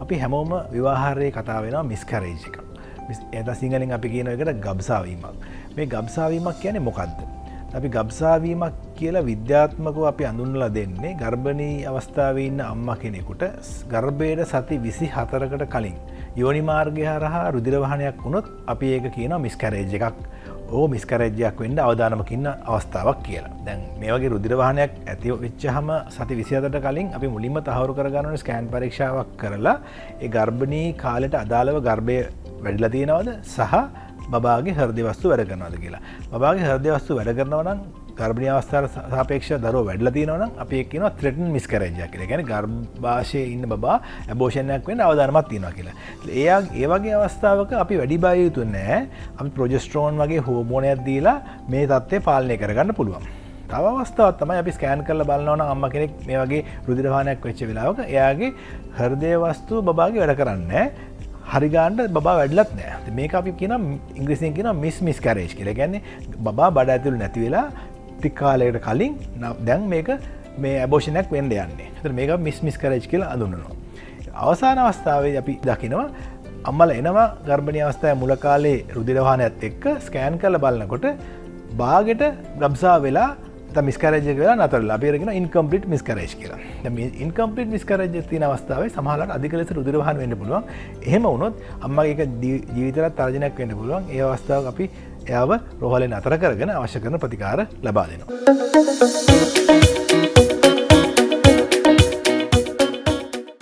අපි හැමෝම විවාහාරයේ කතා වෙනවා මිස්කැරේජ් එක. එතන සිංහලෙන් අපි කියන එකට ගබ්සා වීමක්. මේ ගබ්සා වීමක් කියන්නේ මොකද්ද? අපි ගබ්සා වීමක් කියලා විද්‍යාත්මකව අපි අඳුන්වලා දෙන්නේ ගර්භණී අවස්ථාවේ ඉන්න අම්මා කෙනෙකුට ගර්භයට සති 24කට කලින් යෝනි මාර්ගය හරහා රුධිර වහනයක් වුණොත් අපි ඒක කියනවා මිස්කැරේජ් එකක්. මිස්කැරේජ් එකක් වෙන්න අවදානමක ඉන්න අවස්ථාවක් කියලා. දැන් මේ වගේ රුධිර වහනයක් ඇති වෙච්චහම සති 24ට කලින් අපි මුලින්ම තහවුරු කරගන්න ඕනේ ස්කෑන් පරීක්ෂාවක් කරලා ඒ ගර්භණී කාලයට අදාළව ගර්භය වැඩිලා තියෙනවද සහ බබාගේ හෘද වස්තු වැඩ කරනවද කියලා. බබාගේ හෘද වස්තු වැඩ කරනවා නම් ගර්භණී අවස්ථාවට සාපේක්ෂව දරුවා වැඩිලා තියෙනවා නම් අපි ඒක කියනවා threatened miscarriage එකක් කියලා. ඒ කියන්නේ ගර්භාෂයේ ඉන්න බබා ඇබෝෂන් එකක් වෙන්න අවදානමක් තියෙනවා කියලා. ඒ වගේ අවස්ථාවක අපි වැඩි බය යුතු නැහැ. අපි ප්‍රොජෙස්ටරෝන් වගේ හෝමෝනයක් දීලා මේ තත්ත්වය පාලනය කරගන්න පුළුවන්. තව අවස්ථාවක් තමයි අපි ස්කෑන් කරලා බලනවා නම් අම්මා කෙනෙක් මේ වගේ රුධිර වහනයක් වෙච්ච වෙලාවක එයාගේ හෘද වස්තු බබාගේ වැඩ කරන්නේ නැහැ. හරි ගාන්න බබා වැඩිලත් නැහැ. මේක අපි කියනවා ඉංග්‍රීසියෙන් කියනවා මිස්කැරේජ් කියලා. කියන්නේ බබා බඩ ඇතුළේ නැති වෙලා ටික කාලයකට කලින් දැන් මේක මේ ඇබෝෂන් එකක් වෙන්න යන්නේ. ඒතර මේක මිස්කැරේජ් කියලා අඳුනනවා. අවසාන අවස්ථාවේ අපි දකිනවා අම්මලා එනවා ගර්භණී අවස්ථාවේ මුල කාලේ රුධිර වහනයත් එක්ක ස්කෑන් කරලා බලනකොට බාගෙට ගබ්සා වෙලා මිස්කැරේජ් එක වෙලා නතරලා අපි කියනවා ඉන්කම්ප්ලීට් මිස්කැරේජ් කියලා. දැන් මේ ඉන්කම්ප්ලීට් මිස්කැරේජ් එක තියෙන අවස්ථාවේ සමහරවිට අධික ලෙස රුධිර වහන වෙන්න පුළුවන්. එහෙම වුණොත් අම්මගේ ඒක ජීවිතයට තර්ජනයක් වෙන්න පුළුවන්. ඒ අවස්ථාවක අපි එයාව රෝහලෙන් අතර කරගෙන අවශ්‍ය කරන ප්‍රතිකාර ලබා දෙනවා.